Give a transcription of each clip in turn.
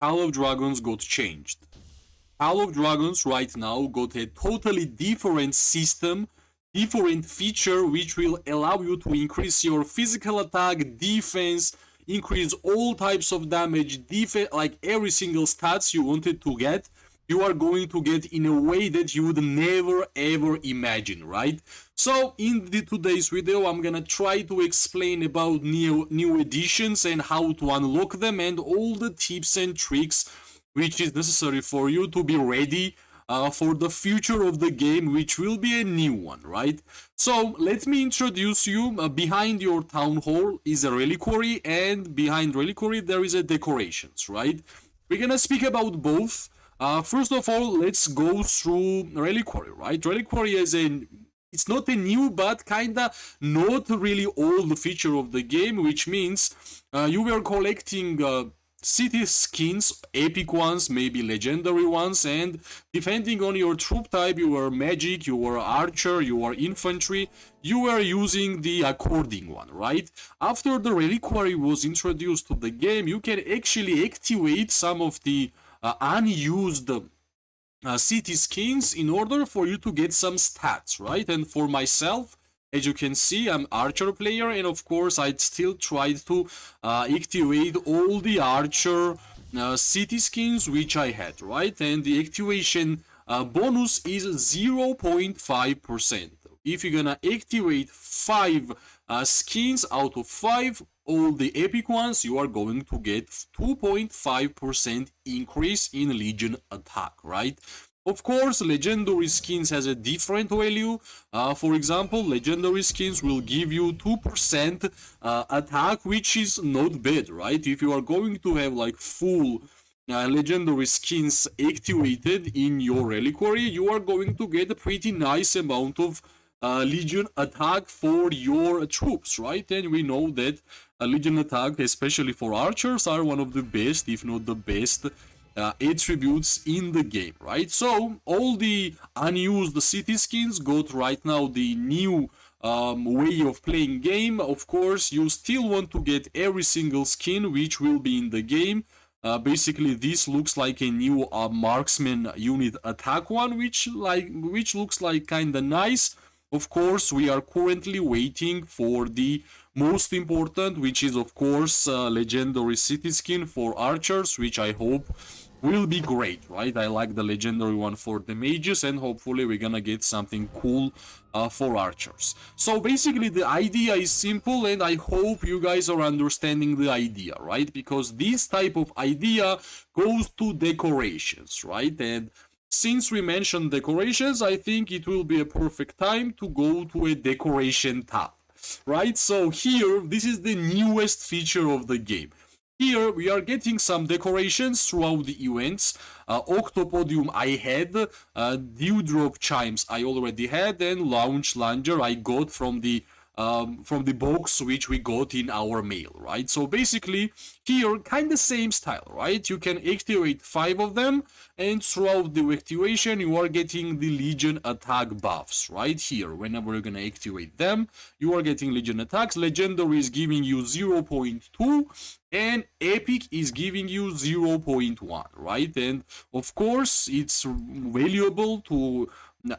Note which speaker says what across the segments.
Speaker 1: Call of Dragons got changed. Call of Dragons right now got a totally different system, different feature which will allow you to increase your physical attack, defense, increase all types of damage, defense, like every single stats you wanted to get, you are going to get in a way that you would never ever imagine, right? So in today's video, I'm gonna try to explain about new editions and how to unlock them and all the tips and tricks which is necessary for you to be ready for the future of the game, which will be a new one, right? So let me introduce you. Behind your town hall is a reliquary, and behind reliquary there is a decorations, right? We're gonna speak about both. First of all, let's go through reliquary, right? Reliquary is it's not a new but kinda not really old feature of the game, which means you were collecting city skins, epic ones, maybe legendary ones, and depending on your troop type, you are magic, you are archer, you are infantry, you were using the according one, right? After the reliquary was introduced to the game, you can actually activate some of the unused city skins in order for you to get some stats, right? And for myself, as you can see, I'm archer player, and of course I'd still try to activate all the archer city skins which I had, right? And the activation bonus is 0.5%. If you're gonna activate 5 skins out of 5, all the epic ones, you are going to get 2.5% increase in legion attack, right? Of course, legendary skins has a different value. For example, legendary skins will give you 2% attack, which is not bad, right? If you are going to have like full legendary skins activated in your reliquary, you are going to get a pretty nice amount of legion attack for your troops, right? And we know that legion attack, especially for archers, are one of the best, if not the best, attributes in the game, right? So all the unused city skins got right now the new way of playing game. Of course, you still want to get every single skin which will be in the game. Basically, this looks like a new marksman unit attack one, which looks like kinda nice. Of course, we are currently waiting for the most important, which is of course legendary city skin for archers, which I hope will be great, right? I like the legendary one for the mages, and hopefully we're gonna get something cool for archers. So basically the idea is simple, and I hope you guys are understanding the idea, right? Because this type of idea goes to decorations, right? And since we mentioned decorations, I think it will be a perfect time to go to a decoration tab, right? So here, this is the newest feature of the game. Here we are getting some decorations throughout the events. Octopodium I had, Dewdrop Chimes I already had, and Launch Launcher I got from the box which we got in our mail, right? So basically here kind of same style, right? You can activate 5 of them, and throughout the activation you are getting the legion attack buffs right here. Whenever you're gonna activate them, you are getting legion attacks. Legendary is giving you 0.2 and epic is giving you 0.1, right? And of course it's valuable to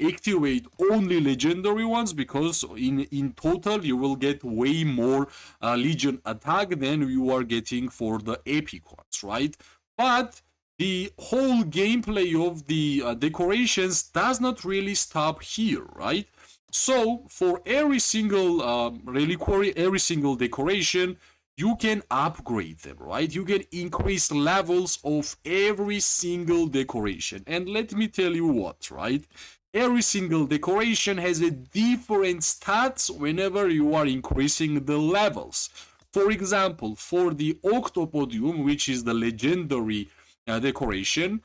Speaker 1: activate only legendary ones, because in total you will get way more legion attack than you are getting for the epic ones, right? But the whole gameplay of the decorations does not really stop here, right? So for every single reliquary, every single decoration, you can upgrade them, right? You can increase levels of every single decoration. And let me tell you what, right? Every single decoration has a different stats whenever you are increasing the levels. For example, for the Octopodium, which is the legendary decoration,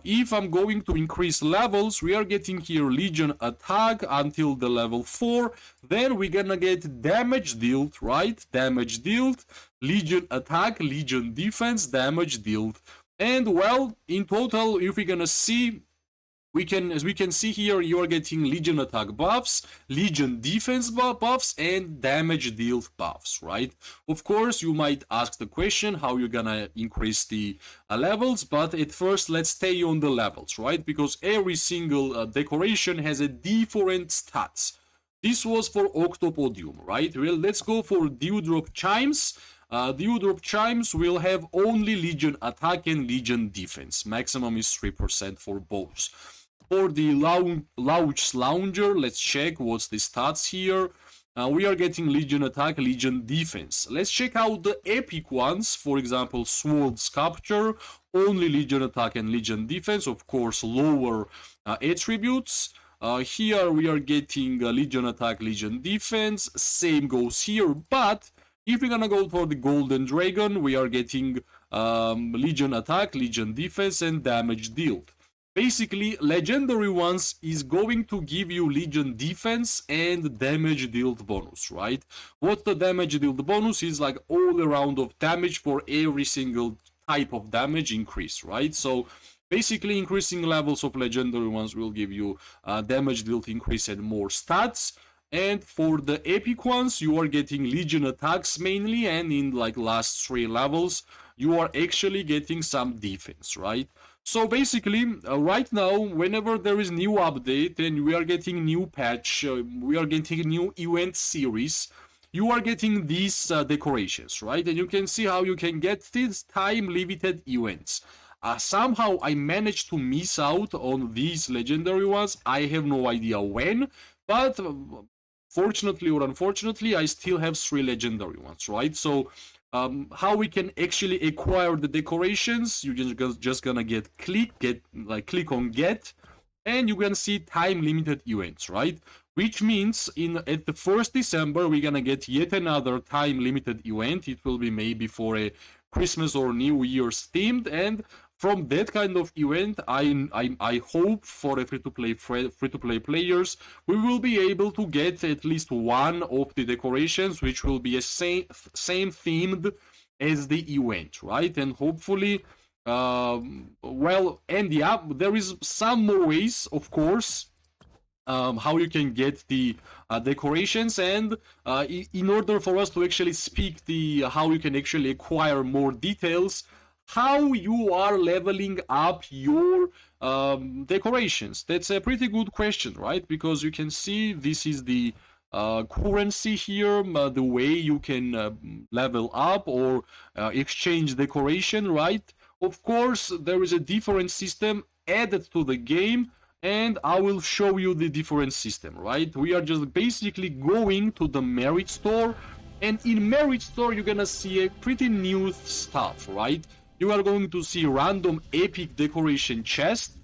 Speaker 1: if I'm going to increase levels, we are getting here Legion attack until the level 4. Then we're gonna get damage dealt, right? Damage dealt, Legion attack, Legion defense, damage dealt. And well, in total, if we're gonna see, as we can see here, you are getting Legion attack buffs, Legion defense buffs, and damage dealt buffs, right? Of course, you might ask the question how you're gonna increase the levels, but at first let's stay on the levels, right? Because every single decoration has a different stats. This was for Octopodium, right? Well, let's go for Dewdrop Chimes. Dewdrop Chimes will have only Legion attack and Legion defense. Maximum is 3% for both. For the Louch Lounger, let's check what's the stats here. We are getting Legion attack, Legion defense. Let's check out the epic ones. For example, Sword Sculpture, only Legion attack and Legion defense. Of course, lower attributes. Here we are getting Legion attack, Legion defense. Same goes here, but if we're gonna go for the Golden Dragon, we are getting Legion attack, Legion defense, and damage dealt. Basically, legendary ones is going to give you Legion defense and damage dealt bonus, right? What the damage dealt bonus is like all around of damage for every single type of damage increase, right? So basically, increasing levels of legendary ones will give you damage dealt increase and more stats. And for the epic ones, you are getting Legion attacks mainly, and in like last 3 levels, you are actually getting some defense, right? So basically, right now, whenever there is new update and we are getting new patch, we are getting new event series, you are getting these decorations, right? And you can see how you can get these time-limited events. Somehow I managed to miss out on these legendary ones. I have no idea when, but fortunately or unfortunately, I still have 3 legendary ones, right? So how we can actually acquire the decorations, you're just gonna click on get, and you can see time limited events, right? Which means at the 1st December we're gonna get yet another time limited event. It will be maybe for a Christmas or New Year's themed, and from that kind of event, I hope for a free-to-play players, we will be able to get at least one of the decorations, which will be a same themed as the event, right? And hopefully, and yeah, there is some more ways, of course, how you can get the decorations, and in order for us to actually speak how you can actually acquire more details, how you are leveling up your decorations. That's a pretty good question, right? Because you can see this is the currency here, the way you can level up or exchange decoration, right? Of course, there is a different system added to the game, and I will show you the different system, right? We are just basically going to the merit store, and in merit store you're gonna see a pretty new stuff, right? You are going to see random epic decoration chest,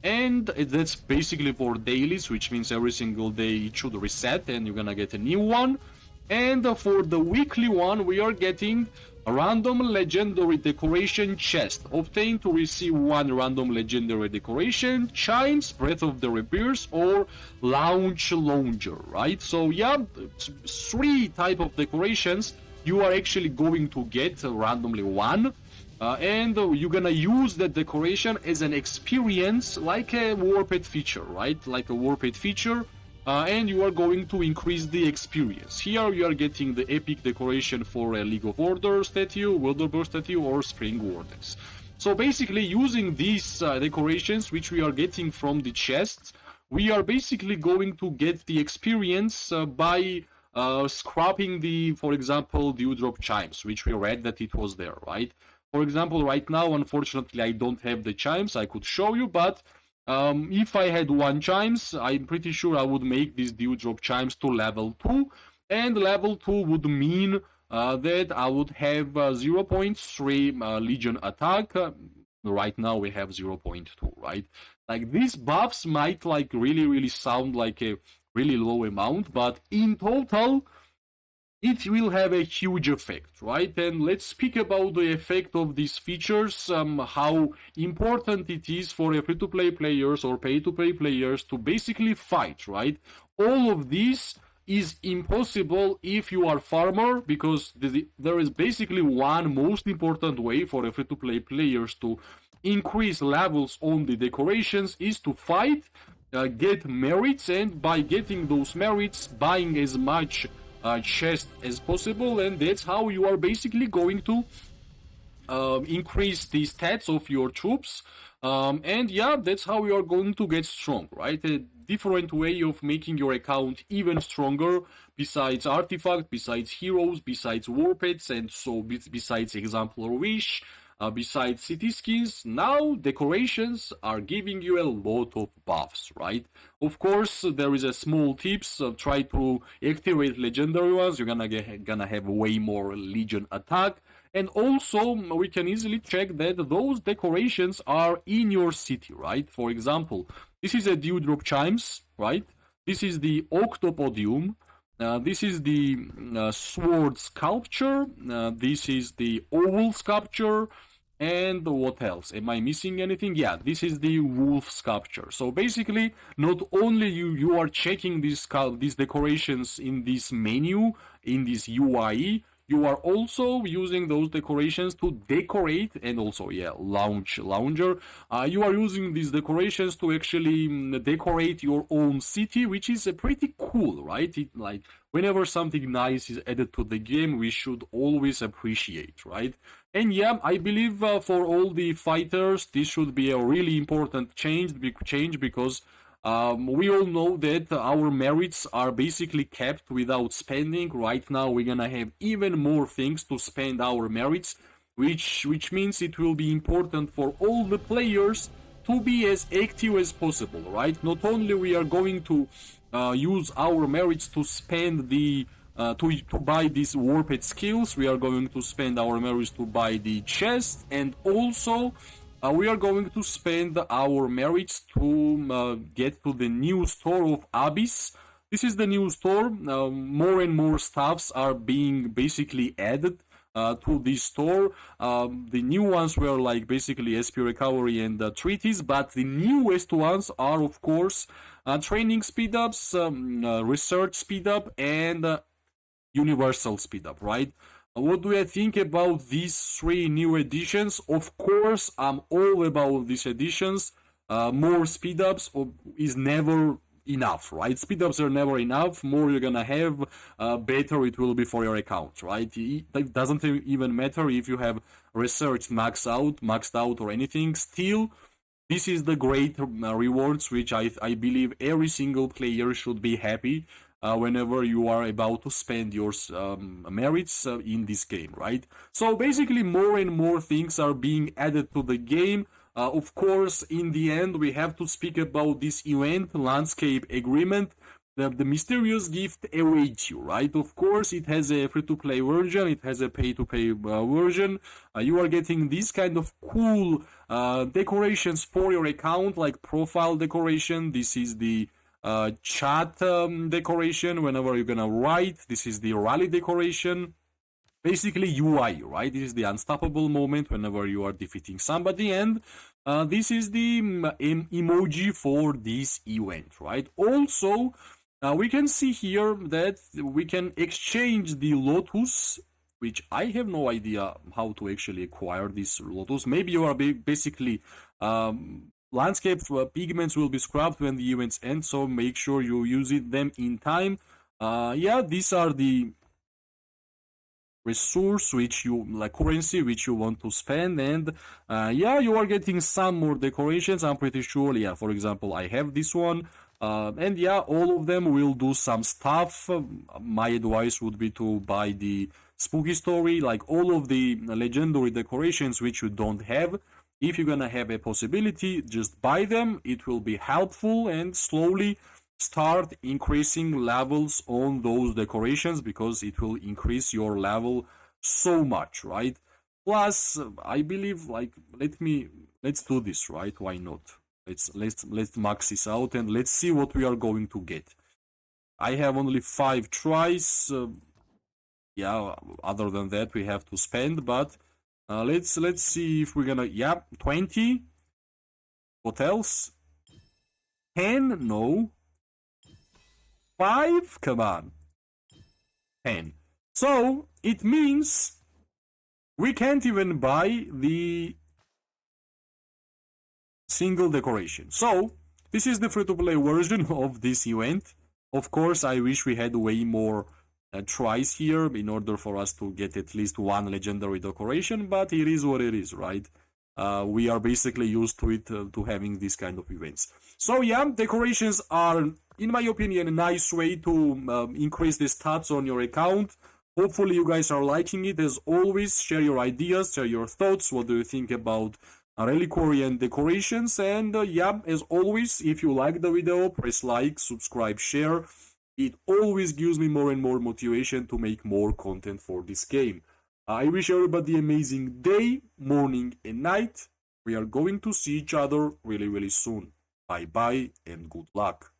Speaker 1: and that's basically for dailies, which means every single day it should reset and you're gonna get a new one. And for the weekly one, we are getting a random legendary decoration chest. Obtain to receive 1 random legendary decoration, Chimes, Breath of the Rebirth, or Louch Lounger, right? So yeah, 3 type of decorations you are actually going to get randomly 1. And you're gonna use that decoration as an experience, like a warped feature, right? Like a warped feature, and you are going to increase the experience. Here you are getting the epic decoration for a League of Order statue, Wilderbird statue, or Spring Vortex. So basically, using these decorations, which we are getting from the chests, we are basically going to get the experience by scrapping for example, Dewdrop Chimes, which we read that it was there, right? For example, right now, unfortunately, I don't have the chimes. I could show you, but if I had 1 chimes, I'm pretty sure I would make these Dewdrop Chimes to level 2. And level 2 would mean that I would have 0.3 Legion attack. Right now we have 0.2, right? Like, these buffs might like really sound like a really low amount, but in total, it will have a huge effect, right? And let's speak about the effect of these features, how important it is for a free-to-play players or pay-to-play players to basically fight, right? All of this is impossible if you are farmer, because there is basically one most important way for a free-to-play players to increase levels on the decorations is to fight, get merits, and by getting those merits, buying as much chest as possible, and that's how you are basically going to increase the stats of your troops. And yeah, that's how you are going to get strong, right? A different way of making your account even stronger, besides artifact, besides heroes, besides war pets, and so besides exemplar wish, besides city skins. Now decorations are giving you a lot of buffs, right? Of course, there is a small tips. Try to activate legendary ones. You're gonna have way more legion attack. And also, we can easily check that those decorations are in your city, right? For example, this is a Dewdrop Chimes, right? This is the Octopodium. This is the Sword Sculpture. This is the Oval Sculpture. And what else? Am I missing anything? Yeah, this is the wolf sculpture. So basically, not only you are checking these decorations in this menu, in this UI, you are also using those decorations to decorate, and also, yeah, lounger. You are using these decorations to actually decorate your own city, which is pretty cool, right? Like, whenever something nice is added to the game, we should always appreciate, right? And yeah, I believe for all the fighters, this should be a really important change because we all know that our merits are basically kept without spending. Right now, we're gonna have even more things to spend our merits, which means it will be important for all the players to be as active as possible, right? Not only we are going to use our merits to spend the to buy these warped skills, we are going to spend our merits to buy the chest, and also we are going to spend our merits to get to the new store of Abyss. This is the new store. More and more stuffs are being basically added to this store. The new ones were like basically SP recovery and treaties, but the newest ones are, of course, training speedups, research speedup, and universal speedup, right? What do I think about these three new editions? Of course, I'm all about these editions. More speedups is never enough, right? Speedups are never enough. More you're gonna have, better it will be for your account, right? It doesn't even matter if you have research maxed out, or anything. Still, this is the great rewards, which I believe every single player should be happy whenever you are about to spend your merits in this game, right? So basically, more and more things are being added to the game. Of course, in the end, we have to speak about this event landscape agreement. The mysterious gift awaits you, right? Of course, it has a free-to-play version, it has a pay-to-play version. You are getting these kind of cool decorations for your account, like profile decoration. This is the chat decoration whenever you're gonna write. This is the rally decoration. Basically UI, right? This is the unstoppable moment whenever you are defeating somebody, and this is the emoji for this event, right? Also, we can see here that we can exchange the Lotus, which I have no idea how to actually acquire this Lotus. Maybe you are basically landscape pigments will be scrubbed when the events end, so make sure you use them in time. Yeah, these are the resource which you like, currency which you want to spend, and yeah, you are getting some more decorations. I'm pretty sure, yeah, for example, I have this one, and yeah, all of them will do some stuff. My advice would be to buy the spooky story, like all of the legendary decorations which you don't have. If you're gonna have a possibility, just buy them. It will be helpful, and slowly start increasing levels on those decorations, because it will increase your level so much, right? Plus, I believe, like, let's do this, right? Why not? Let's max this out, and let's see what we are going to get. I have only 5 tries. Yeah, other than that, we have to spend, but let's see if we're gonna. Yeah, 20. What else? 10? No. 5? Come on. 10. So it means we can't even buy the single decoration. So this is the free-to-play version of this event. Of course, I wish we had way more tries here in order for us to get at least one legendary decoration, but it is what it is, right? We are basically used to it, to having these kind of events. So yeah, decorations are, in my opinion, a nice way to increase the stats on your account. Hopefully you guys are liking it. As always, share your ideas, share your thoughts. What do you think about reliquary and decorations? And yeah, as always, if you like the video, press like, subscribe, share. It always gives me more and more motivation to make more content for this game. I wish everybody an amazing day, morning, and night. We are going to see each other really, really soon. Bye bye and good luck.